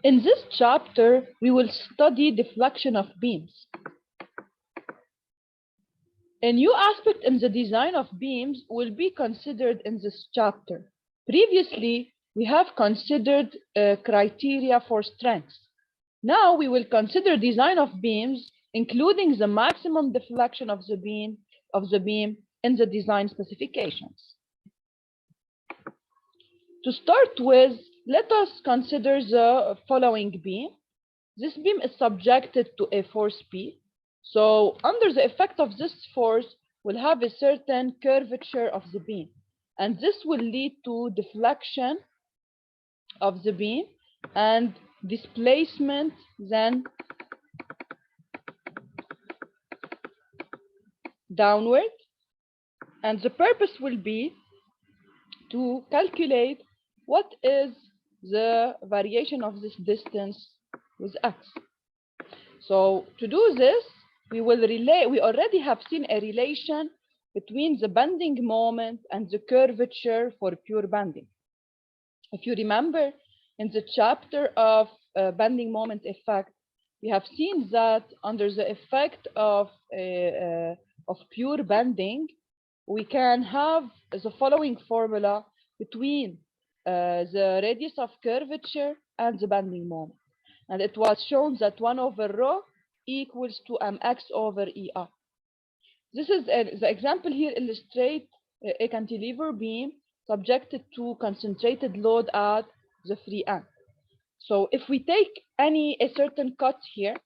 In this chapter, we will study deflection of beams. A new aspect in the design of beams will be considered in this chapter. Previously, we have considered criteria for strength. Now we will consider design of beams, including the maximum deflection of the beam in the design specifications. To start with, let us consider the following beam. This beam is subjected to a force P. So under the effect of this force, we'll have a certain curvature of the beam. And this will lead to deflection of the beam and displacement then downward. And the purpose will be to calculate what is the variation of this distance with x. So to do this, we already have seen a relation between the bending moment and the curvature for pure bending. If you remember, in the chapter of bending moment effect, we have seen that under the effect of pure bending, we can have the following formula between the radius of curvature and the bending moment. And it was shown that 1 over rho equals to mx over EI. This is the example here illustrates a cantilever beam subjected to concentrated load at the free end. So if we take a certain cut here,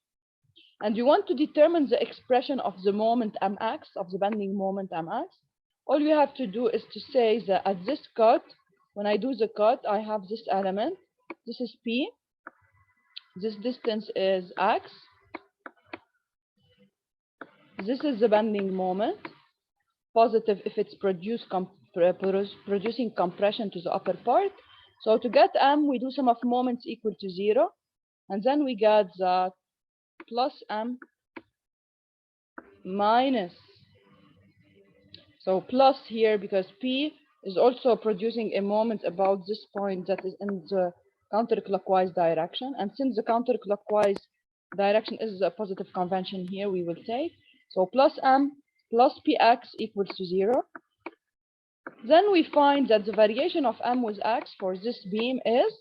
and you want to determine the expression of the moment mx, of the bending moment mx, all you have to do is to say that at this cut, when I do the cut, I have this element. This is P. This distance is x. This is the bending moment, positive if it's producing compression to the upper part. So to get m, we do sum of moments equal to 0, and then we get that plus m minus. So plus here because P is also producing a moment about this point that is in the counterclockwise direction. And since the counterclockwise direction is a positive convention here, we will take. So plus m plus px equals to 0. Then we find that the variation of m with x for this beam is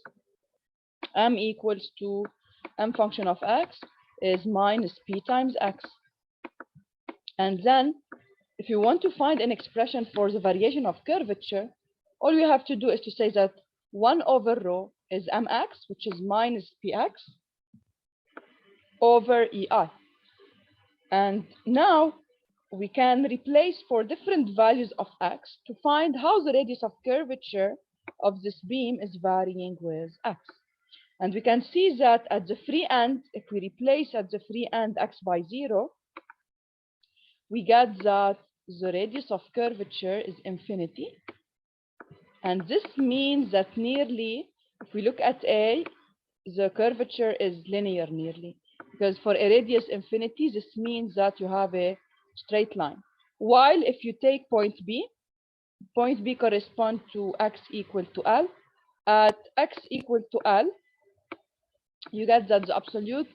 m equals to m function of x is minus p times x. And then if you want to find an expression for the variation of curvature, all you have to do is to say that 1 over rho is mx, which is minus px, over EI. And now we can replace for different values of x to find how the radius of curvature of this beam is varying with x. And we can see that at the free end, if we replace at the free end x by 0, we get that the radius of curvature is infinity. And this means that nearly, if we look at A, the curvature is linear nearly. Because for a radius infinity, this means that you have a straight line. While if you take point B corresponds to x equal to L. At x equal to L, you get that the absolute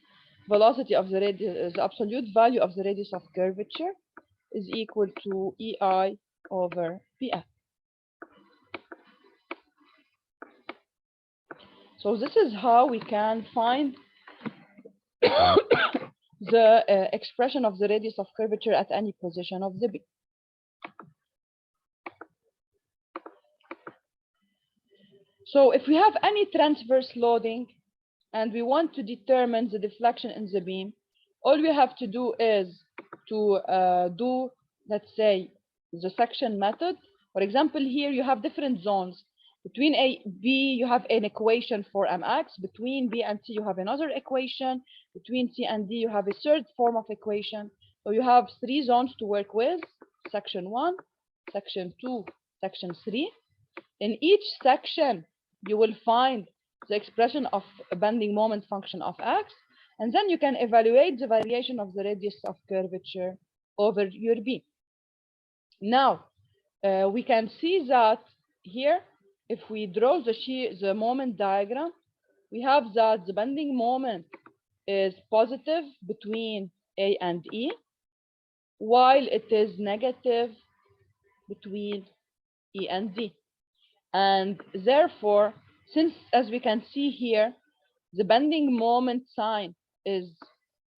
velocity of the radius, the absolute value of the radius of curvature is equal to EI over PF. So this is how we can find the expression of the radius of curvature at any position of the beam. So if we have any transverse loading and we want to determine the deflection in the beam, all we have to do is to do, let's say, the section method. For example, here you have different zones. Between A, B, you have an equation for mx. Between B and C, you have another equation. Between C and D, you have a third form of equation. So you have 3 zones to work with, section 1, section 2, section 3. In each section, you will find the expression of a bending moment function of x, and then you can evaluate the variation of the radius of curvature over your beam. Now, we can see that here if we draw the moment diagram, we have that the bending moment is positive between A and E, while it is negative between E and D. And therefore, since as we can see here, the bending moment sign is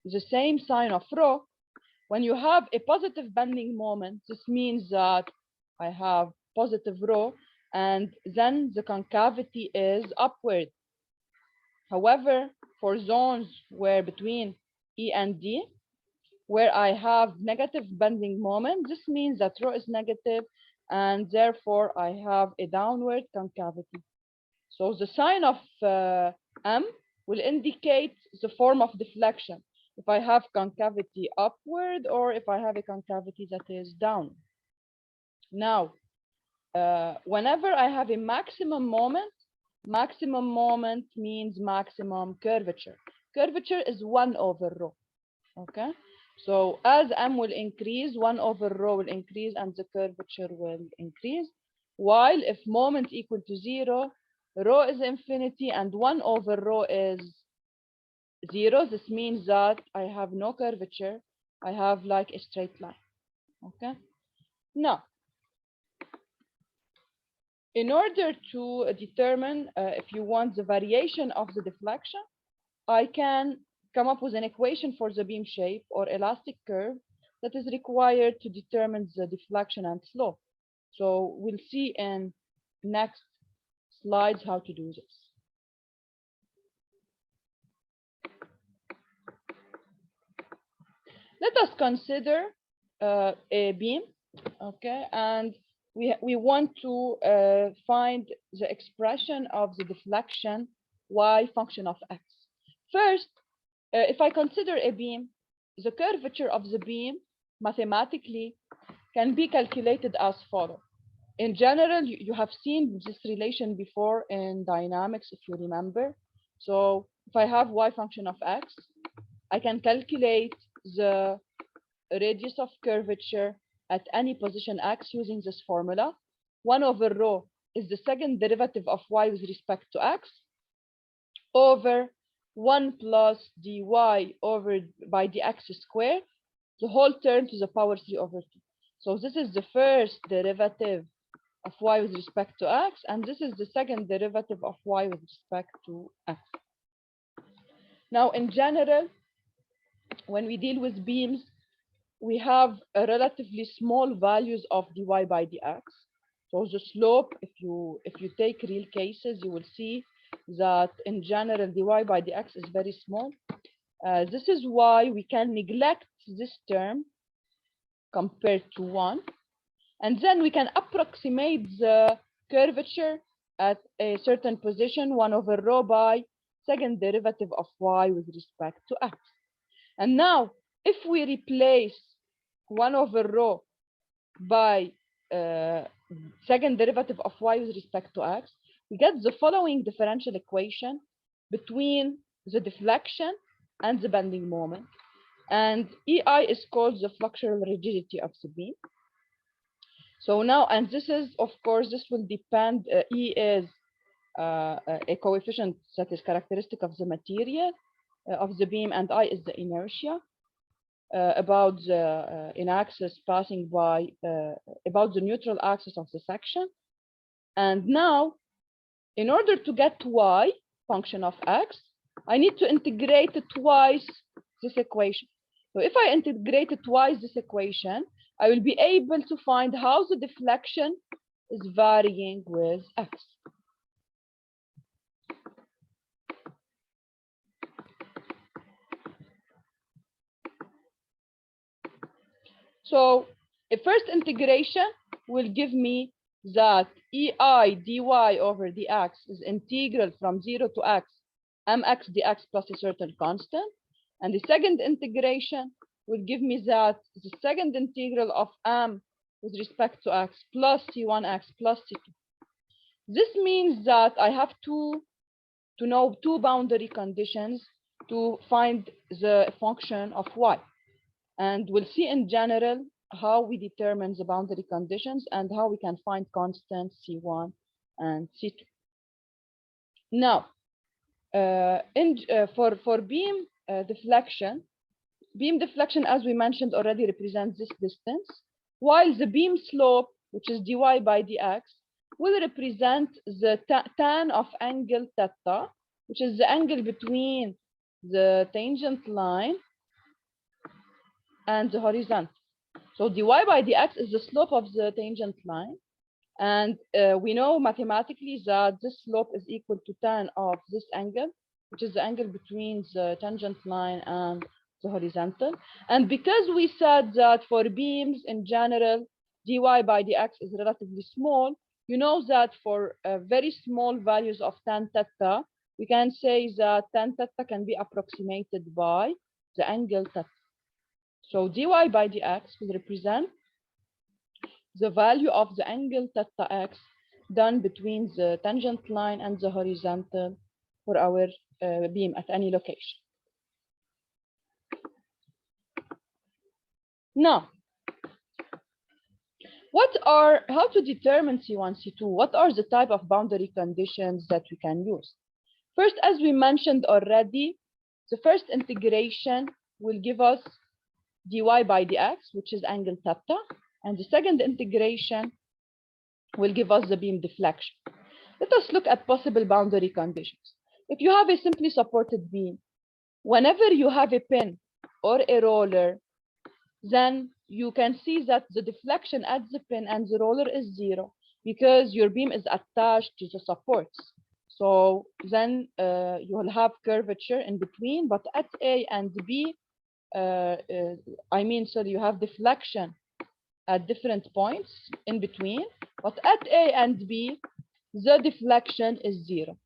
the same sign of rho, when you have a positive bending moment, this means that I have positive rho, and then the concavity is upward. However, for zones where between E and D, where I have negative bending moment, this means that rho is negative, and therefore I have a downward concavity. So the sign of M will indicate the form of deflection, if I have concavity upward or if I have a concavity that is down. Now, whenever I have a maximum moment means maximum curvature. Curvature is 1 over rho. Okay, so as M will increase, 1 over rho will increase and the curvature will increase. While if moment equal to 0, rho is infinity and 1 over rho is 0, this means that I have no curvature. I have like a straight line. Okay, now in order to determine if you want the variation of the deflection, I can come up with an equation for the beam shape or elastic curve that is required to determine the deflection and slope. So we'll see in next slides how to do this. Let us consider a beam, okay, and we want to find the expression of the deflection y function of x. First, if I consider a beam, the curvature of the beam mathematically can be calculated as follows. In general, you have seen this relation before in dynamics, if you remember. So if I have y function of x, I can calculate the radius of curvature at any position x using this formula. 1 over rho is the second derivative of y with respect to x over 1 plus dy over by dx squared, the whole term to the power 3 over 2. So this is the first derivative of y with respect to x, and this is the second derivative of y with respect to x. Now, in general, when we deal with beams, we have a relatively small values of dy by dx. So the slope, if you take real cases, you will see that in general dy by dx is very small. This is why we can neglect this term compared to 1, and then we can approximate the curvature at a certain position, 1 over rho by second derivative of y with respect to x. And now, if we replace 1 over rho by second derivative of y with respect to x, we get the following differential equation between the deflection and the bending moment. And EI is called the flexural rigidity of the beam. So now, and this is, of course, this will depend, E is a coefficient that is characteristic of the material of the beam, and I is the inertia about the in-axis passing by, about the neutral axis of the section. And now, in order to get y, function of x, I need to integrate twice this equation. So if I integrate twice this equation, I will be able to find how the deflection is varying with x. So a first integration will give me that EI dy over dx is integral from 0 to x mx dx plus a certain constant. And the second integration will give me that the second integral of m with respect to x plus c1x plus c2. This means that I have to know two boundary conditions to find the function of y. And we'll see in general how we determine the boundary conditions and how we can find constants C1 and C2. Now, for beam deflection, as we mentioned already, represents this distance, while the beam slope, which is dy by dx, will represent the tan of angle theta, which is the angle between the tangent line and the horizontal. So dy by dx is the slope of the tangent line. And we know mathematically that this slope is equal to tan of this angle, which is the angle between the tangent line and the horizontal. And because we said that for beams in general, dy by dx is relatively small, you know that for very small values of tan theta, we can say that tan theta can be approximated by the angle theta. So dy by dx will represent the value of the angle theta x done between the tangent line and the horizontal for our beam at any location. Now, how to determine C1, C2? What are the type of boundary conditions that we can use? First, as we mentioned already, the first integration will give us dy by dx, which is angle theta, and the second integration will give us the beam deflection. Let us look at possible boundary conditions. If you have a simply supported beam, whenever you have a pin or a roller, then you can see that the deflection at the pin and the roller is 0 because your beam is attached to the supports. So then you will have curvature in between, but at A and B, you have deflection at different points in between, but at A and B, the deflection is 0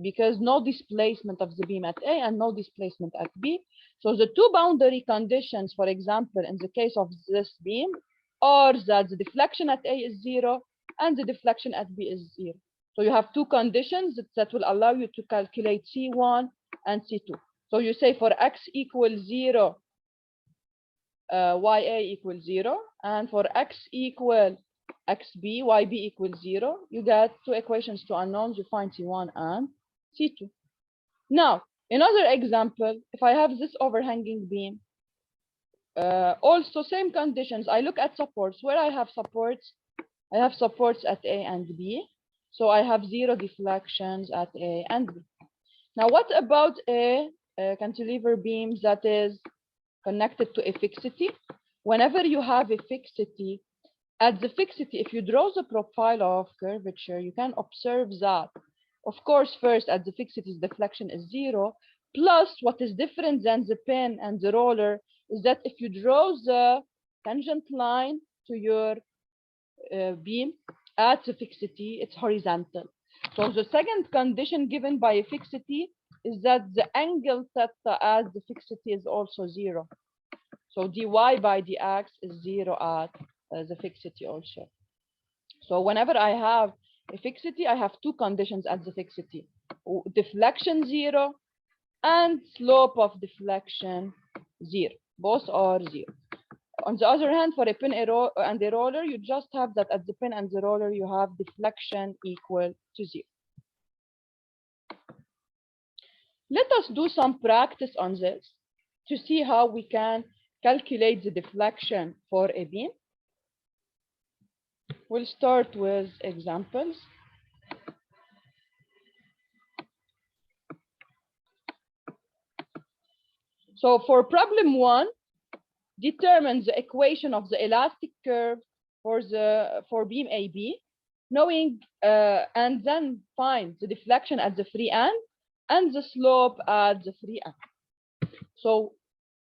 because no displacement of the beam at A and no displacement at B. So the two boundary conditions, for example, in the case of this beam, are that the deflection at A is 0 and the deflection at B is 0. So you have two conditions that will allow you to calculate C1 and C2. So you say for x equals 0, YA equals 0, and for x equal XB, YB equals 0, you get two equations, two unknowns, you find C1 and C2. Now, another example, if I have this overhanging beam, also same conditions, I look at supports. Where I have supports at A and B, so I have 0 deflections at A and B. Now, what about a cantilever beam that is connected to a fixity? Whenever you have a fixity, at the fixity, if you draw the profile of curvature, you can observe that, of course, first at the fixity's deflection is 0, plus what is different than the pin and the roller is that if you draw the tangent line to your beam at the fixity, it's horizontal. So the second condition given by a fixity is that the angle theta at the fixity is also 0. So dy by dx is 0 at the fixity also. So whenever I have a fixity, I have two conditions at the fixity: deflection 0 and slope of deflection 0. Both are 0. On the other hand, for a pin and a roller, you just have that at the pin and the roller, you have deflection equal to 0. Let us do some practice on this to see how we can calculate the deflection for a beam. We'll start with examples. So for problem 1, determine the equation of the elastic curve for beam AB, knowing and then find the deflection at the free end and the slope at the free end. So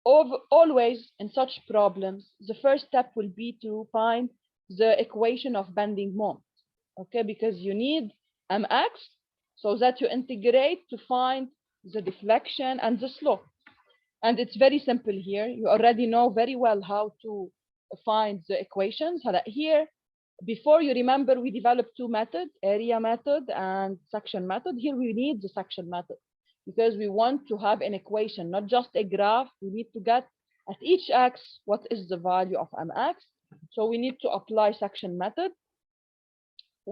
always in such problems, the first step will be to find the equation of bending moment, okay? Because you need mx so that you integrate to find the deflection and the slope. And it's very simple here. You already know very well how to find the equations. Here, before you remember, we developed two methods, area method and section method. Here we need the section method because we want to have an equation, not just a graph. We need to get at each x what is the value of mx. So we need to apply section method.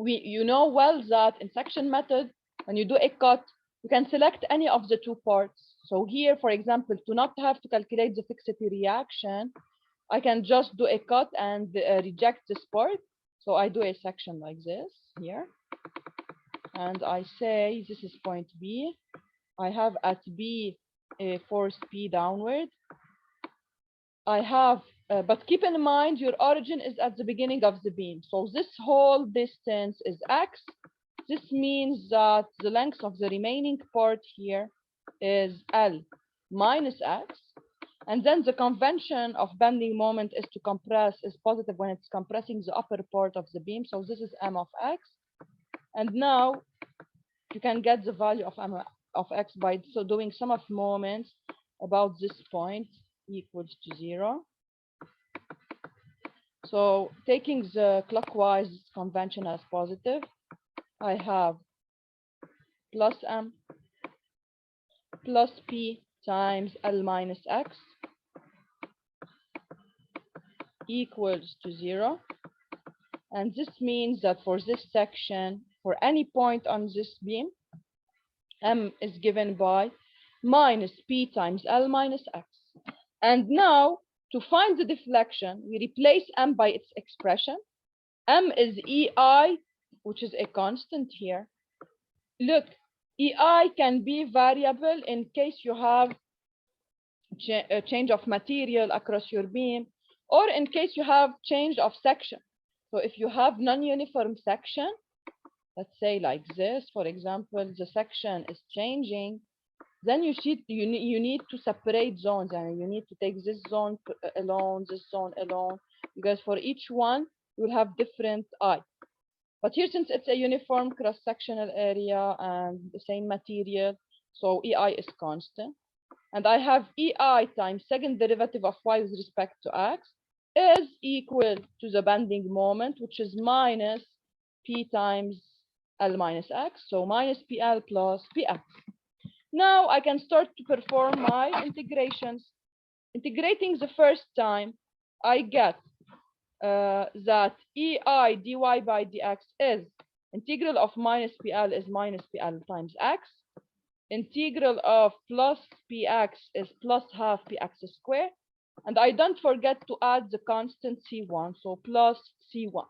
you know well that in section method, when you do a cut, you can select any of the two parts. So here, for example, to not have to calculate the fixity reaction, I can just do a cut and reject this part. So I do a section like this here. And I say this is point B. I have at B a force P downward. I have, but keep in mind your origin is at the beginning of the beam. So this whole distance is X. This means that the length of the remaining part here is L minus X. And then the convention of bending moment is to compress, is positive when it's compressing the upper part of the beam. So this is M of X. And now you can get the value of M of X by doing sum of moments about this point equals to 0. So taking the clockwise convention as positive, I have plus M plus P times L minus X equals to 0. And this means that for this section, for any point on this beam, M is given by minus P times L minus X. And now, to find the deflection, we replace M by its expression. M is EI, which is a constant here. Look, EI can be variable in case you have a change of material across your beam, or in case you have change of section. So if you have non-uniform section, let's say like this, for example, the section is changing, then you need to separate zones, and you need to take this zone alone, this zone alone, because for each one you will have different I. But here, since it's a uniform cross-sectional area and the same material, so EI is constant. And I have EI times second derivative of Y with respect to X is equal to the bending moment, which is minus P times L minus X, so minus PL plus PX. Now I can start to perform my integrations. Integrating the first time, I get that EI dy by dx is integral of minus PL is minus PL times X. Integral of plus PX is plus half PX squared. And I don't forget to add the constant C1, so plus C1.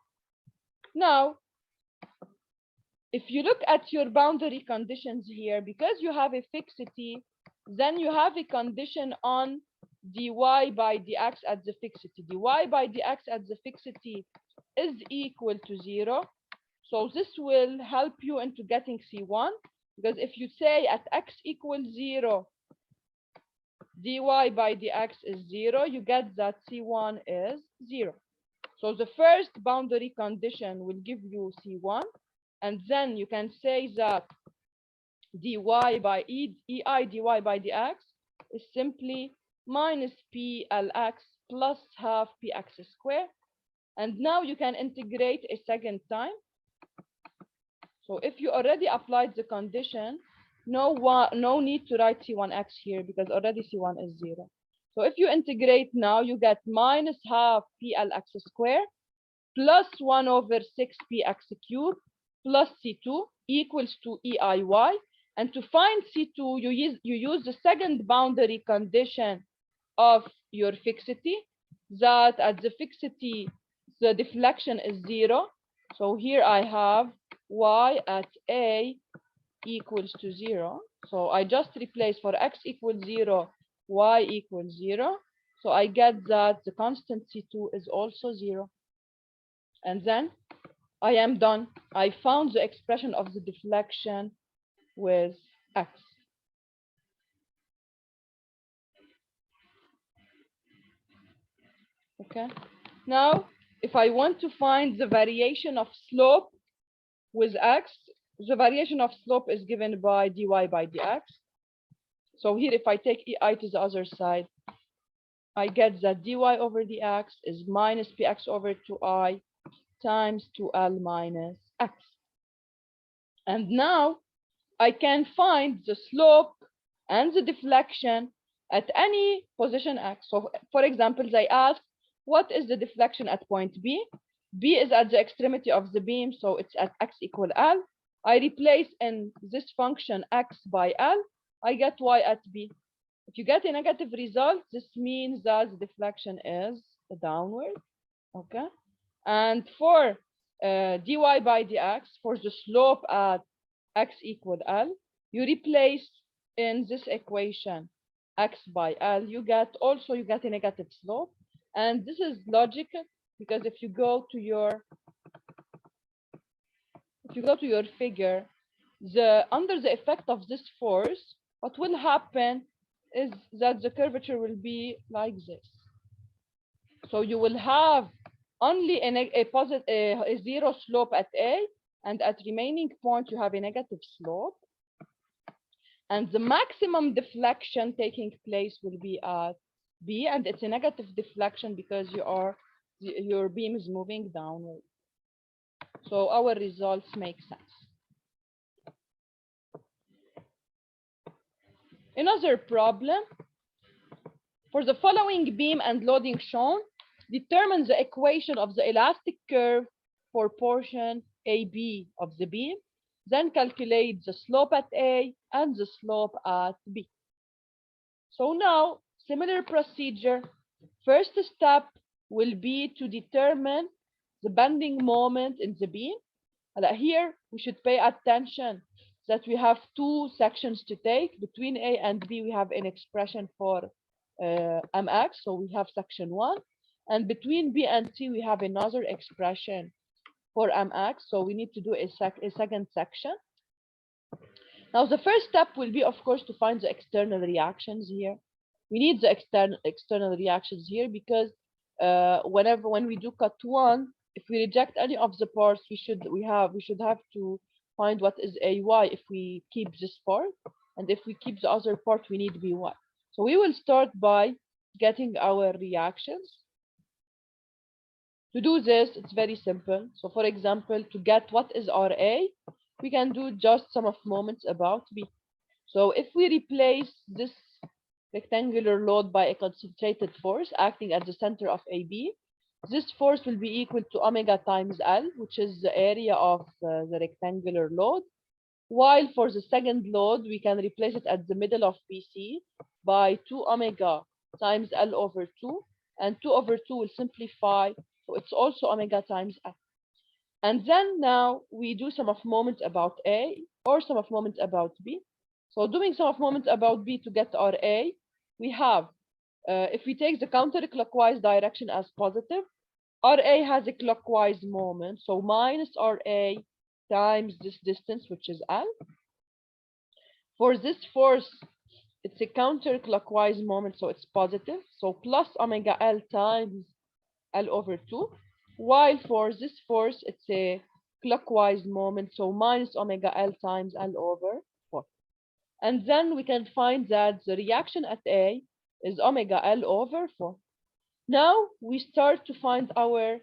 Now, if you look at your boundary conditions here, because you have a fixity, then you have a condition on dy by dx at the fixity. dy by dx at the fixity is equal to 0. So this will help you into getting C1, because if you say at x equals 0, dy by dx is 0, you get that C1 is 0. So the first boundary condition will give you C1. And then you can say that dy by EI dy by dx is simply minus PLX plus half PX squared. And now you can integrate a second time. So if you already applied the condition, no need to write C1x here because already C1 is 0. So if you integrate now, you get minus half PLX squared plus 1 over 6 PX cubed plus C2 equals to EIY. And to find C2, you use the second boundary condition of your fixity, that at the fixity, the deflection is 0. So here I have Y at A equals to 0. So I just replace for X equals 0, Y equals 0. So I get that the constant C2 is also 0. And then I am done. I found the expression of the deflection with X. Okay. Now, if I want to find the variation of slope with X, the variation of slope is given by dy by dx. So here, if I take EI to the other side, I get that dy over dx is minus px over 2i times 2l minus x. And now I can find the slope and the deflection at any position x. So for example, I asked, what is the deflection at point B? B is at the extremity of the beam, so it's at x equal L. I replace in this function x by L, I get y at B. If you get a negative result, this means that the deflection is downward, okay? And for dy by dx, for the slope at x equal L, you replace in this equation x by L, you get a negative slope. And this is logical because if you go to your figure, under the effect of this force, what will happen is that the curvature will be like this. So you will have only a zero slope at A, and at remaining point you have a negative slope. And the maximum deflection taking place will be at B, and it's a negative deflection because your beam is moving downward. So our results make sense. Another problem. For the following beam and loading shown, determine the equation of the elastic curve for portion AB of the beam, then calculate the slope at A and the slope at B. So now, similar procedure. First step will be to determine the bending moment in the beam. Here, we should pay attention that we have two sections to take. Between A and B, we have an expression for mx, so we have section 1. And between B and C, we have another expression for mx, so we need to do a second section. Now, the first step will be, of course, to find the external reactions here. We need the external reactions here because when we do cut 1, if we reject any of the parts, we should have to find what is AY if we keep this part, and if we keep the other part, we need BY. So we will start by getting our reactions. To do this, it's very simple. So for example, to get what is RA, we can do just sum of moments about B. So if we replace this rectangular load by a concentrated force acting at the center of AB, this force will be equal to omega times L, which is the area of the rectangular load. While for the second load, we can replace it at the middle of BC by 2 omega times L over 2, and 2 over 2 will simplify, so it's also omega times L. And then now we do sum of moments about A or sum of moments about B. So doing sum of moments about B to get RA, we have, if we take the counterclockwise direction as positive, RA has a clockwise moment, so minus RA times this distance, which is L. For this force, it's a counterclockwise moment, so it's positive, so plus omega L times L over 2. While for this force, it's a clockwise moment, so minus omega L times L over 4. And then we can find that the reaction at A is omega L over 4. Now we start to find our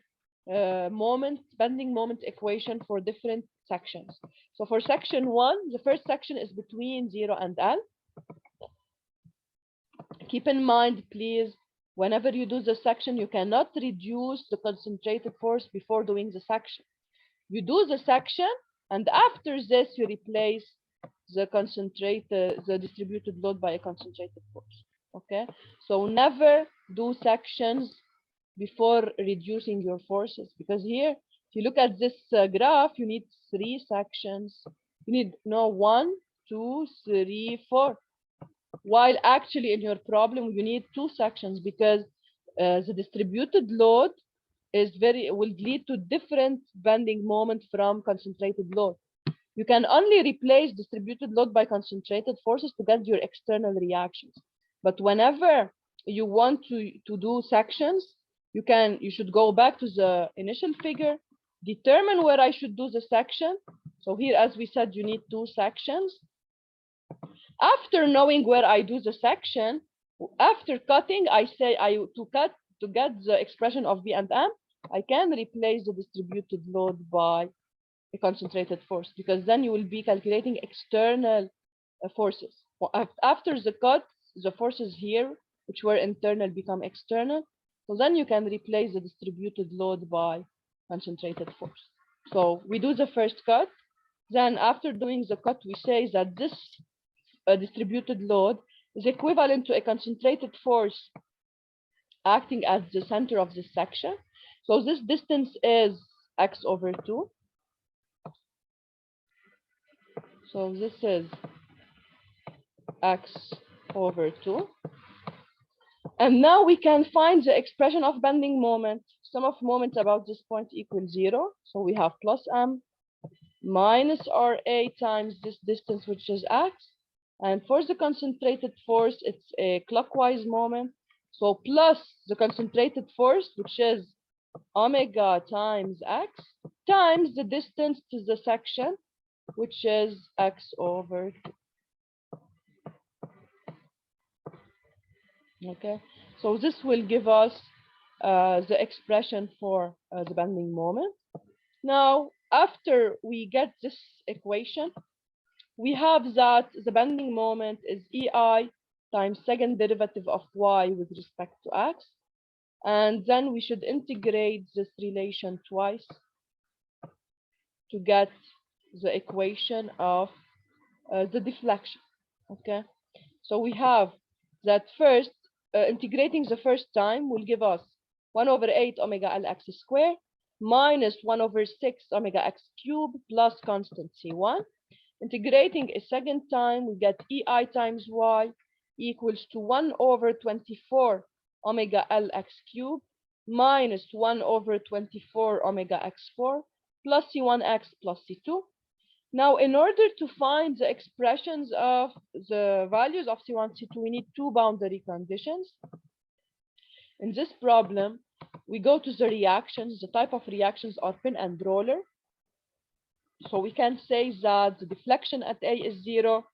bending moment equation for different sections. So for section 1, the first section is between 0 and L. Keep in mind, please, whenever you do the section, you cannot reduce the concentrated force before doing the section. You do the section, and after this, you replace the distributed load by a concentrated force. Okay, so never do sections before reducing your forces, because here, if you look at this graph, you need 3 sections. You need 1, 2, 3, 4. While actually in your problem, you need 2 sections because the distributed load will lead to different bending moment from concentrated load. You can only replace distributed load by concentrated forces to get your external reactions. But whenever you want to do sections, you should go back to the initial figure, determine where I should do the section. So here, as we said, you need 2 sections. After knowing where I do the section, after cutting, I say to get the expression of B and M, I can replace the distributed load by a concentrated force, because then you will be calculating external forces. After the cut, the forces here, which were internal, become external. So then you can replace the distributed load by concentrated force. So we do the first cut. Then after doing the cut, we say that this distributed load is equivalent to a concentrated force acting as the center of this section. So this distance is x over 2. So this is x over 2. And now we can find the expression of bending moment. Sum of moments about this point equals 0. So we have plus m minus RA times this distance, which is x. And for the concentrated force, it's a clockwise moment. So plus the concentrated force, which is omega times x, times the distance to the section, which is x over 2. Okay, so this will give us the expression for the bending moment. Now, after we get this equation, we have that the bending moment is EI times second derivative of y with respect to x. And then we should integrate this relation twice to get the equation of the deflection. Okay, so we have that first, integrating the first time will give us 1 over 8 omega Lx squared minus 1 over 6 omega x cubed plus constant C1. Integrating a second time, we get EI times y equals to 1 over 24 omega Lx cubed minus 1 over 24 omega x4 plus C1x plus C2. Now, in order to find the expressions of the values of C1, C2, we need two boundary conditions. In this problem, we go to the reactions. The type of reactions are pin and roller. So we can say that the deflection at A is 0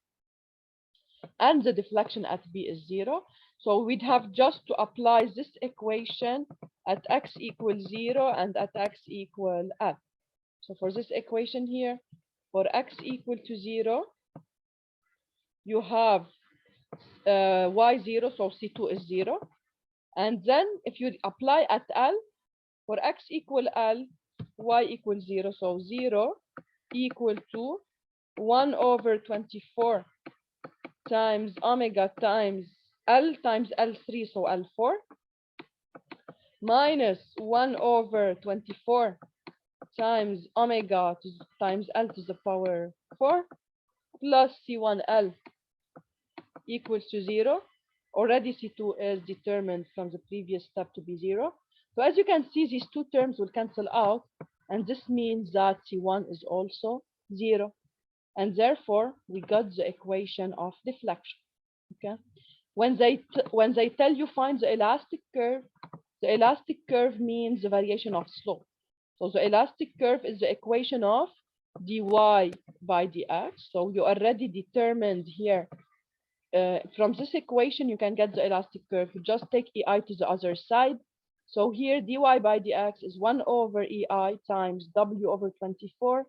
and the deflection at B is 0. So we'd have just to apply this equation at x equals 0 and at x equal F. So for this equation here, for x equal to 0, you have y0, so C2 is 0. And then if you apply at L, for x equal L, y equals 0, so 0 equal to 1 over 24 times omega times L3, so L4, minus 1 over 24 times omega times L to the power 4 plus C1L equals to 0. Already C2 is determined from the previous step to be 0. So as you can see, these two terms will cancel out, and this means that C1 is also 0. And therefore, we got the equation of deflection. Okay. When they tell you find the elastic curve means the variation of slope. So the elastic curve is the equation of dy by dx. So you already determined here. From this equation, you can get the elastic curve. You just take EI to the other side. So here, dy by dx is 1 over EI times W over 24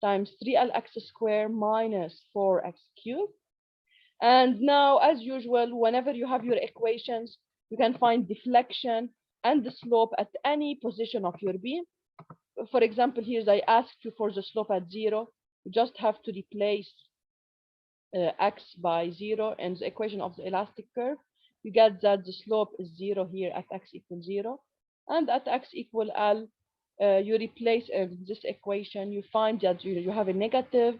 times 3Lx squared minus 4x cubed. And now, as usual, whenever you have your equations, you can find deflection and the slope at any position of your beam. For example, here I asked you for the slope at 0. You just have to replace x by 0 in the equation of the elastic curve. You get that the slope is 0 here at x equals 0. And at x equal L, you replace this equation. You find that you have a negative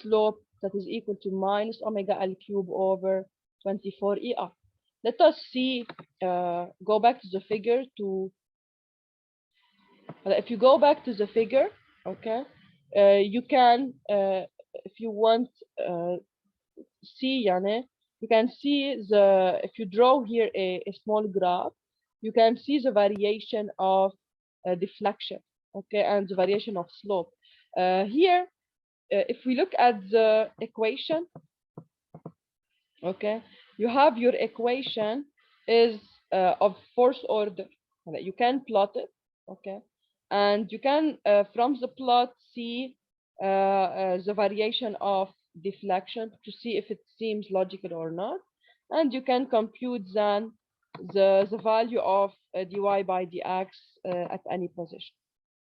slope that is equal to minus omega L cube over 24 ER. Let us see, go back to the figure to, if you go back to the figure, okay, you can, if you want, see, Yane, you can see if you draw here a small graph, you can see the variation of deflection, okay, and the variation of slope. Here, if we look at the equation, okay, you have your equation is of fourth order. You can plot it, okay, and you can from the plot see the variation of deflection to see if it seems logical or not, and you can compute then the value of dy by dx at any position.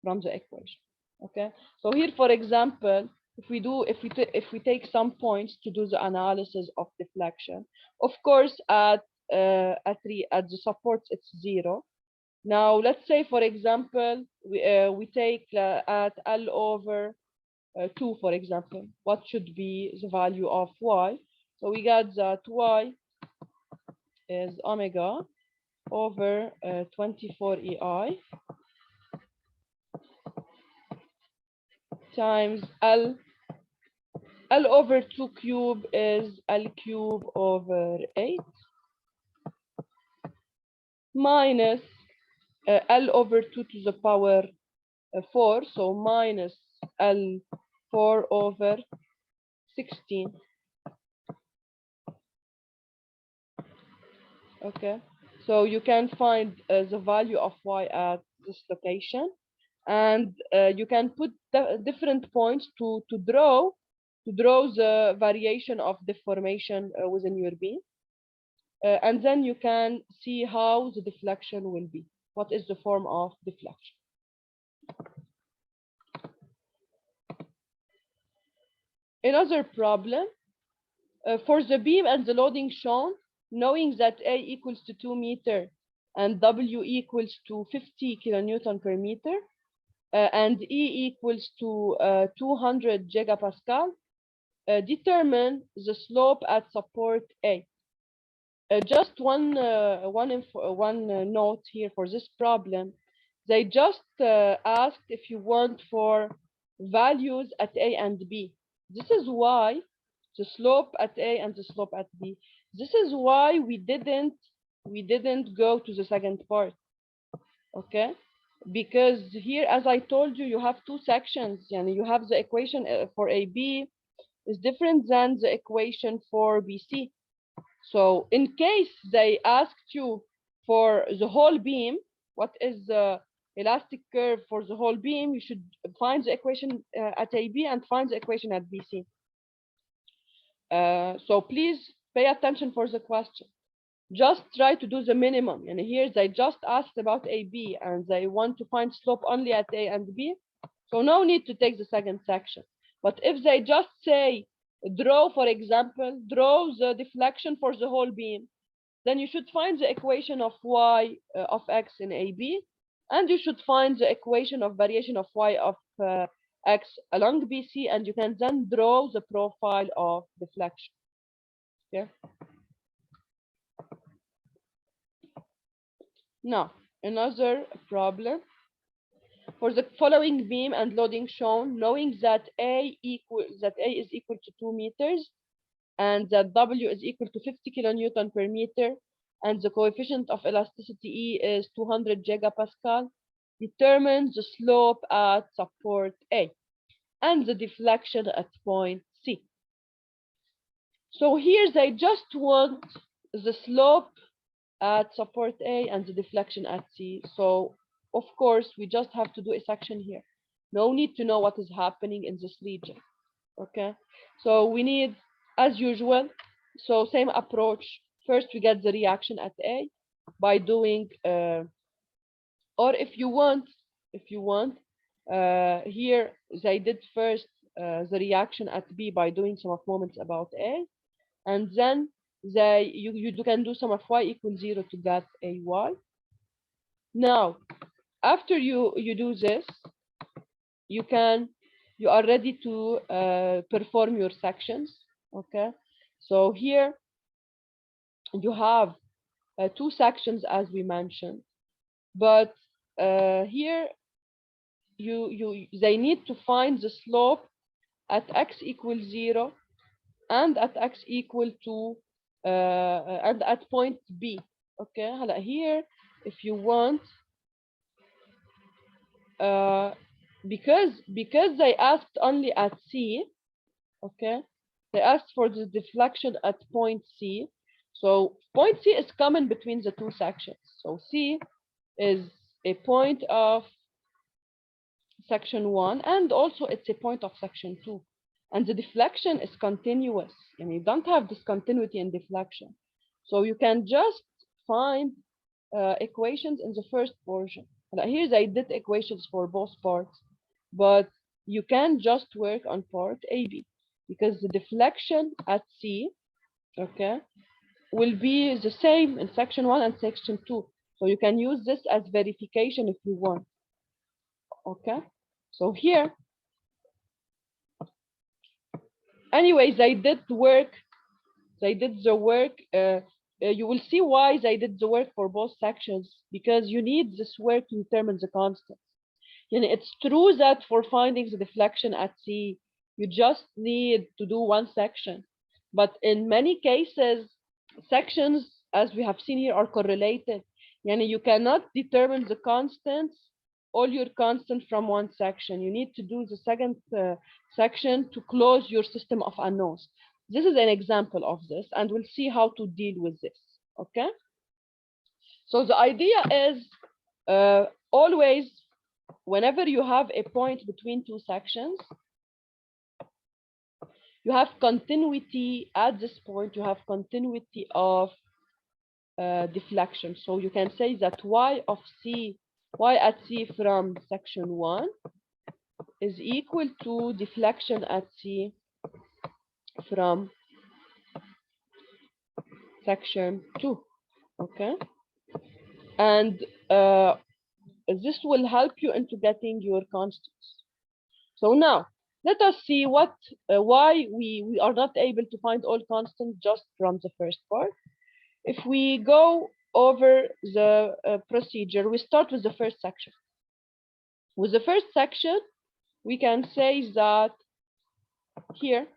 from the equation. Okay, so here, for example, if we take some points to do the analysis of deflection, of course at the supports it's 0. Now let's say, for example, we take at L over 2, for example, what should be the value of y? So we got that y is omega over 24 EI times L over 2 cube is L cube over 8 minus L over 2 to the power 4, so minus L 4 over 16. Okay, so you can find the value of y at this location, and you can put different points to draw the variation of deformation within your beam, and then you can see how the deflection will be. What is the form of deflection? Another problem, for the beam and the loading shown, knowing that A equals to 2 meter and W equals to 50 kilonewton per meter, and E equals to 200 gigapascal, determine the slope at support A. Just one note here for this problem. They just asked if you want for values at A and B. This is why the slope at A and the slope at B. This is why we didn't go to the second part. Okay, because here, as I told you, you have two sections, and you have the equation for AB is different than the equation for BC. So in case they asked you for the whole beam, what is the elastic curve for the whole beam, you should find the equation at AB and find the equation at BC. So please pay attention for the question. Just try to do the minimum. And here they just asked about AB and they want to find slope only at A and B. So no need to take the second section. But if they just say, draw, for example, draw the deflection for the whole beam, then you should find the equation of y of x in AB, and you should find the equation of variation of y of x along BC, and you can then draw the profile of deflection. Okay. Now, another problem. For the following beam and loading shown, knowing that A is equal to 2 meters and that W is equal to 50 kilonewton per meter and the coefficient of elasticity E is 200 gigapascal, determine the slope at support A and the deflection at point C. So here they just want the slope at support A and the deflection at C. So of course, we just have to do a section here. No need to know what is happening in this region. Okay, so we need, as usual, so same approach. First, we get the reaction at A by doing, or if you want, here they did first the reaction at B by doing sum of moments about A, and then you can do sum of y equals 0 to get a y. Now, after you do this, you are ready to perform your sections. Okay, so here you have two sections as we mentioned, but here they need to find the slope at x equals 0 and at x equal to and at point B. Okay, here if you want, because they asked only at C, okay, they asked for the deflection at point C. So point C is common between the two sections. So C is a point of section 1 and also it's a point of section 2. And the deflection is continuous, and you don't have discontinuity in deflection. So you can just find equations in the first portion. Here's I did equations for both parts, but you can just work on part AB because the deflection at C, okay, will be the same in section 1 and section 2. So you can use this as verification if you want. Okay, so here, anyways, they did work. They did the work. You will see why they did the work for both sections, because you need this work to determine the constant. You know, it's true that for finding the deflection at C, you just need to do one section. But in many cases, sections, as we have seen here, are correlated. You cannot determine the constants, all your constants from one section. You need to do the second section to close your system of unknowns. This is an example of this, and we'll see how to deal with this. Okay? So the idea is always, whenever you have a point between two sections, you have continuity at this point, you have continuity of deflection. So you can say that y at C from section 1 is equal to deflection at C from section 2. Okay? And this will help you into getting your constants. So now, let us see why we are not able to find all constants just from the first part. If we go over the procedure, we start with the first section. With the first section, we can say that here,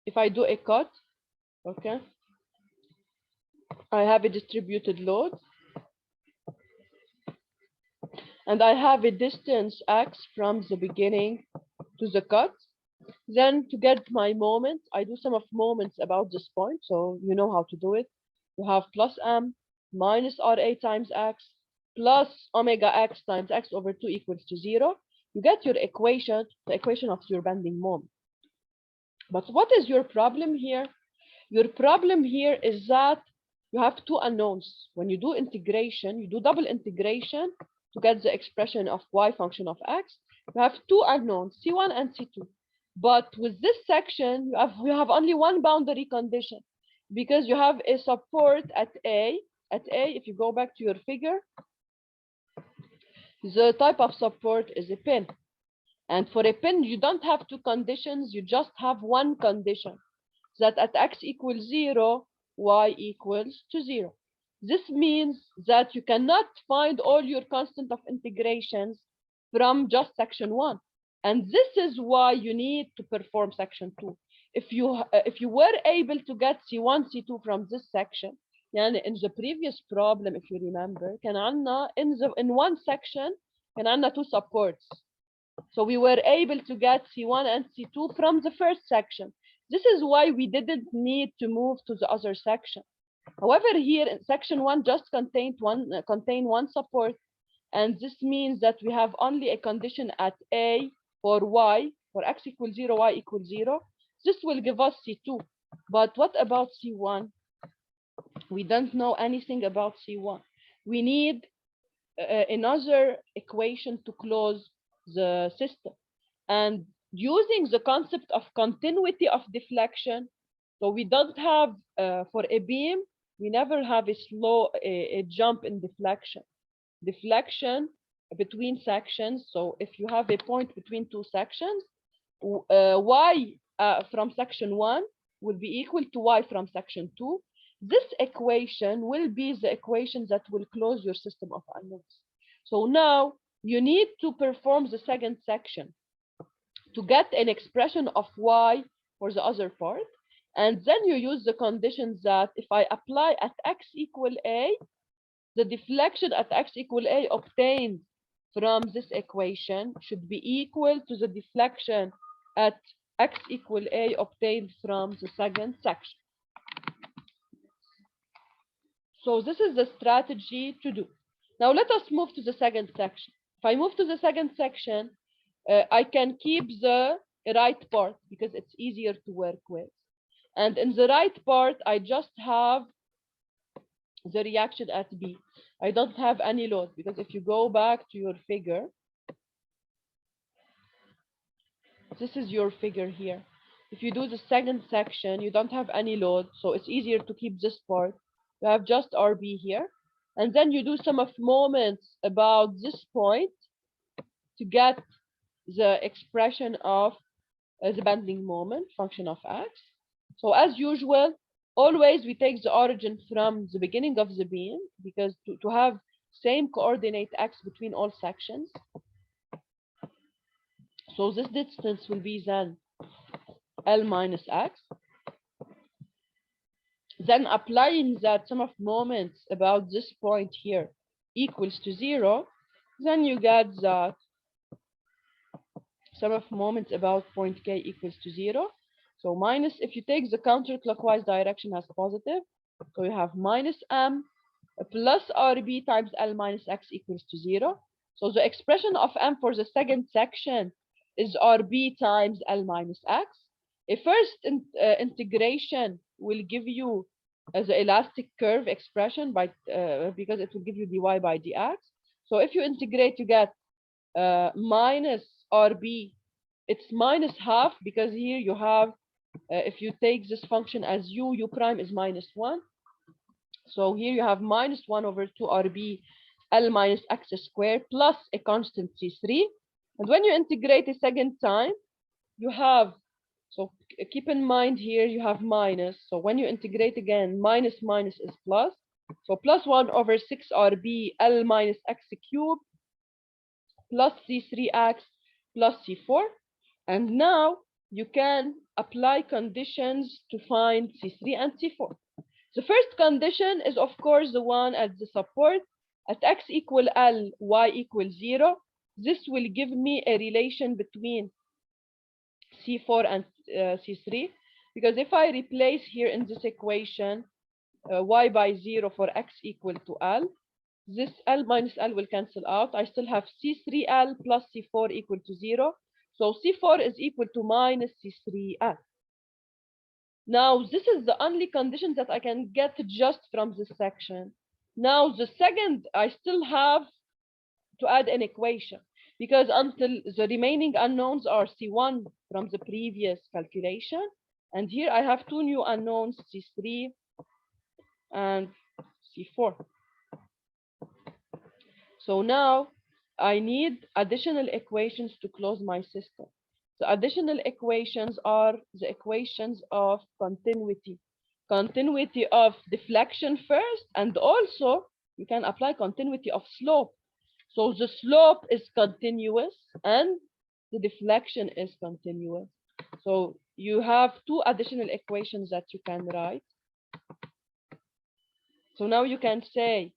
if I do a cut, okay, I have a distributed load, and I have a distance x from the beginning to the cut. Then to get my moment, I do sum of moments about this point, so you know how to do it. You have plus m minus RA times x plus omega x times x over 2 equals to 0. You get your equation, the equation of your bending moment. But what is your problem here? Your problem here is that you have two unknowns. When you do integration, you do double integration to get the expression of y function of x. You have two unknowns, C1 and C2. But with this section, you have only one boundary condition, because you have a support at A. At A, if you go back to your figure, the type of support is a pin. And for a pin, you don't have two conditions, you just have one condition, that at x equals 0, y equals to 0. This means that you cannot find all your constant of integrations from just section 1. And this is why you need to perform section 2. If you were able to get C1, C2 from this section, in the previous problem, if you remember, in one section, كان عندنا two supports. So we were able to get C1 and C2 from the first section. This is why we didn't need to move to the other section. However, here in section 1 just contain one support, and this means that we have only a condition at A for y, for x equals 0, y equals 0. This will give us C2. But what about C1? We don't know anything about C1. We need another equation to close the system. And using the concept of continuity of deflection, so we don't have, for a beam, we never have a jump in deflection. Deflection between sections, so if you have a point between two sections, y from section 1 will be equal to y from section 2. This equation will be the equation that will close your system of unknowns. So now you need to perform the second section to get an expression of y for the other part. And then you use the conditions that if I apply at x equal a, the deflection at x equal a obtained from this equation should be equal to the deflection at x equal a obtained from the second section. So this is the strategy to do. Now let us move to the second section. If I move to the second section, I can keep the right part because it's easier to work with. And in the right part, I just have the reaction at B. I don't have any load because if you go back to your figure, this is your figure here. If you do the second section, you don't have any load, so it's easier to keep this part. You have just RB here. And then you do sum of moments about this point to get the expression of the bending moment, function of x. So as usual, always we take the origin from the beginning of the beam because to have same coordinate x between all sections. So this distance will be then L minus x. Then applying that sum of moments about this point here equals to 0, then you get that sum of moments about point K equals to 0. So minus, if you take the counterclockwise direction as positive, so you have minus M plus RB times L minus X equals to 0. So the expression of M for the second section is RB times L minus X. A first integration will give you the elastic curve expression by because it will give you dy by dx. So if you integrate, you get minus RB. It's minus half because here you have, if you take this function as u prime is minus 1. So here you have minus 1 over 2 RB L minus x squared plus a constant C3. And when you integrate a second time, you have, so keep in mind here you have minus. So when you integrate again, minus minus is plus. So plus 1 over 6 RB L minus x cubed plus C3x plus C4. And now you can apply conditions to find C3 and C4. The first condition is, of course, the one at the support. At x equal L, y equal 0. This will give me a relation between C4 and C3. Because if I replace here in this equation y by 0 for x equal to L, this L minus L will cancel out. I still have C3L plus C4 equal to 0. So C4 is equal to minus C3L. Now, this is the only condition that I can get just from this section. Now, the second, I still have to add an equation because until the remaining unknowns are C1 from the previous calculation. And here I have two new unknowns, C3 and C4. So now I need additional equations to close my system. The additional equations are the equations of continuity. Continuity of deflection first, and also you can apply continuity of slope. So the slope is continuous and the deflection is continuous. So you have two additional equations that you can write. So now you can say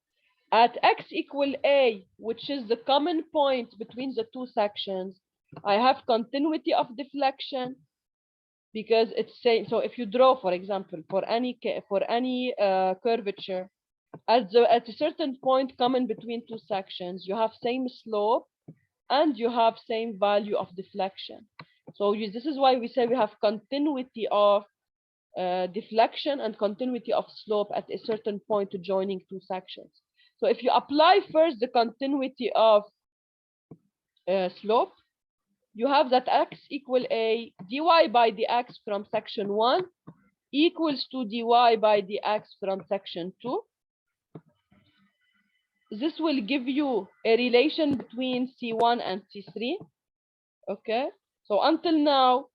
at x equal a, which is the common point between the two sections, I have continuity of deflection because it's saying, so if you draw, for example, for any curvature, at a certain point common between two sections, you have same slope and you have same value of deflection. So this is why we say we have continuity of deflection and continuity of slope at a certain point to joining two sections. So if you apply first the continuity of slope, you have that x equal a dy by dx from section 1 equals to dy by dx from section 2. This will give you a relation between C1 and C3. Okay, so until now,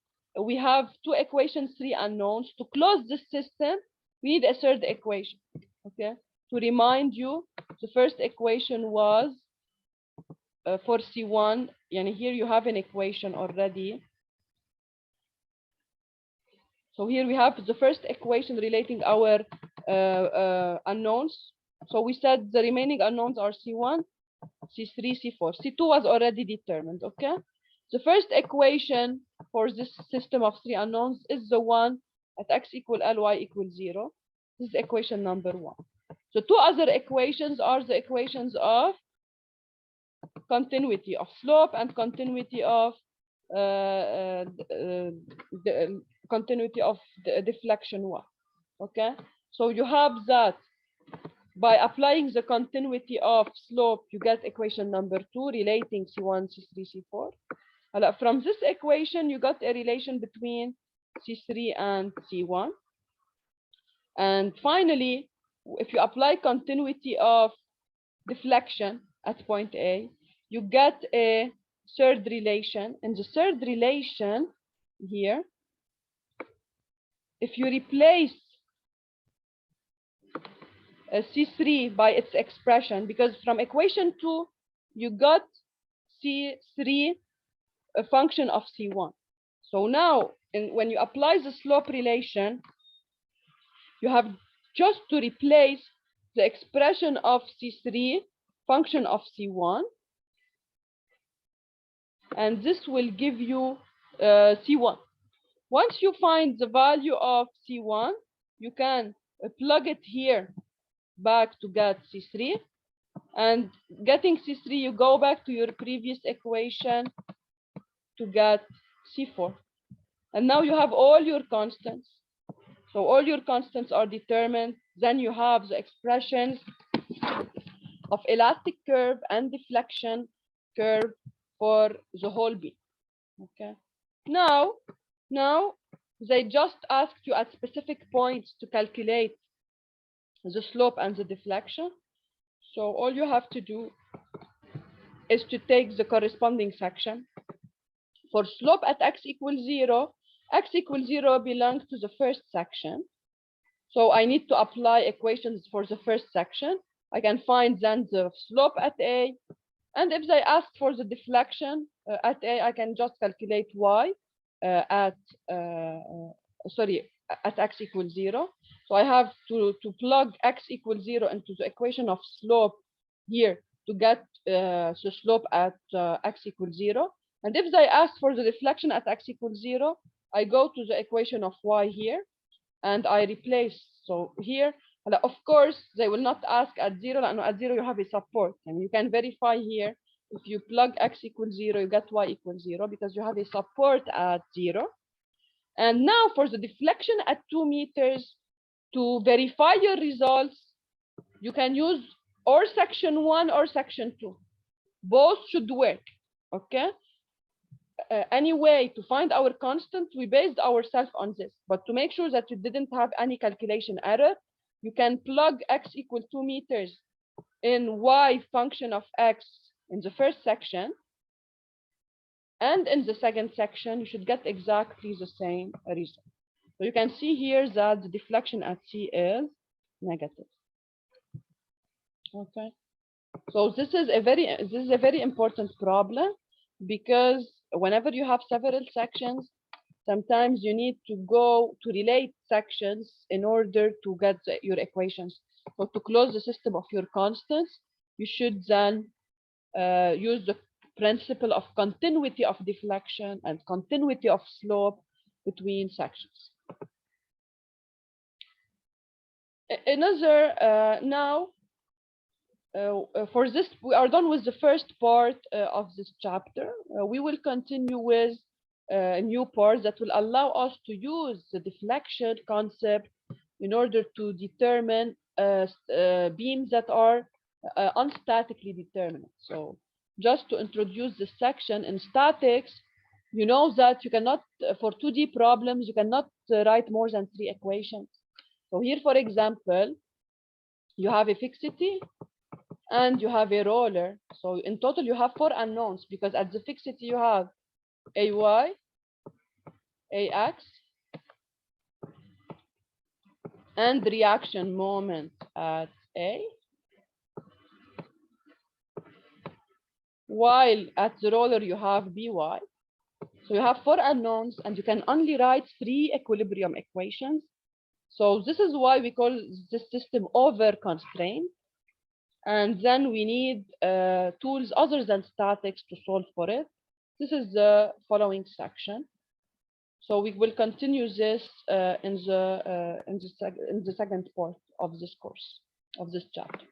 we have two equations, three unknowns. To close this system, we need a third equation. Okay, to remind you, the first equation was for C1, and here you have an equation already. So here we have the first equation relating our unknowns. So we said the remaining unknowns are C1, C3, C4. C2 was already determined, okay? The first equation for this system of three unknowns is the one at x equal L, y equals 0. This is equation number 1. The two other equations are the equations of continuity of slope and continuity of the deflection 1. Okay, so you have that By applying the continuity of slope, you get equation number 2 relating C1, C3, C4. From this equation, you got a relation between C3 and C1. And finally, if you apply continuity of deflection at point A, you get a third relation. And the third relation here, if you replace C3 by its expression, because from equation 2, you got C3 a function of C1. So now, when you apply the slope relation, you have just to replace the expression of C3 function of C1, and this will give you C1. Once you find the value of C1, you can plug it here back to get C3, and getting C3, you go back to your previous equation to get C4. And now you have all your constants. So all your constants are determined. Then you have the expressions of elastic curve and deflection curve for the whole beam. Okay. Now they just asked you at specific points to calculate the slope and the deflection. So all you have to do is to take the corresponding section. For slope at x equals 0, x equals 0 belongs to the first section. So I need to apply equations for the first section. I can find then the slope at A. And if they ask for the deflection at A, I can just calculate y at x equals 0. So I have to plug x equals 0 into the equation of slope here to get the slope at x equals 0. And if they ask for the deflection at x equals 0, I go to the equation of y here and I replace. So here, of course, they will not ask at 0, and at 0 you have a support. And you can verify here, if you plug x equals 0, you get y equals 0 because you have a support at 0. And now for the deflection at 2 meters, to verify your results, you can use or section 1 or section 2. Both should work, okay? Anyway, to find our constant, we based ourselves on this. But to make sure that you didn't have any calculation error, you can plug x equal 2 meters in y function of x in the first section. And in the second section, you should get exactly the same result. So you can see here that the deflection at C is negative. Okay. So this is a very important problem, because whenever you have several sections, sometimes you need to go to relate sections in order to get your equations. So to close the system of your constants, you should then use the principle of continuity of deflection and continuity of slope between sections. Another now. For this, we are done with the first part of this chapter. We will continue with a new part that will allow us to use the deflection concept in order to determine beams that are unstatically determined. So just to introduce this section, in statics, you know that you cannot, for 2D problems, you cannot write more than 3 equations. So here, for example, you have a fixity and you have a roller. So in total, you have 4 unknowns, because at the fixity you have AY, AX, and reaction moment at A. While at the roller you have BY. So you have 4 unknowns, and you can only write 3 equilibrium equations. So this is why we call this system over-constrained. And then we need tools other than statics to solve for it. This is the following section. So we will continue this in the second part of this course, of this chapter.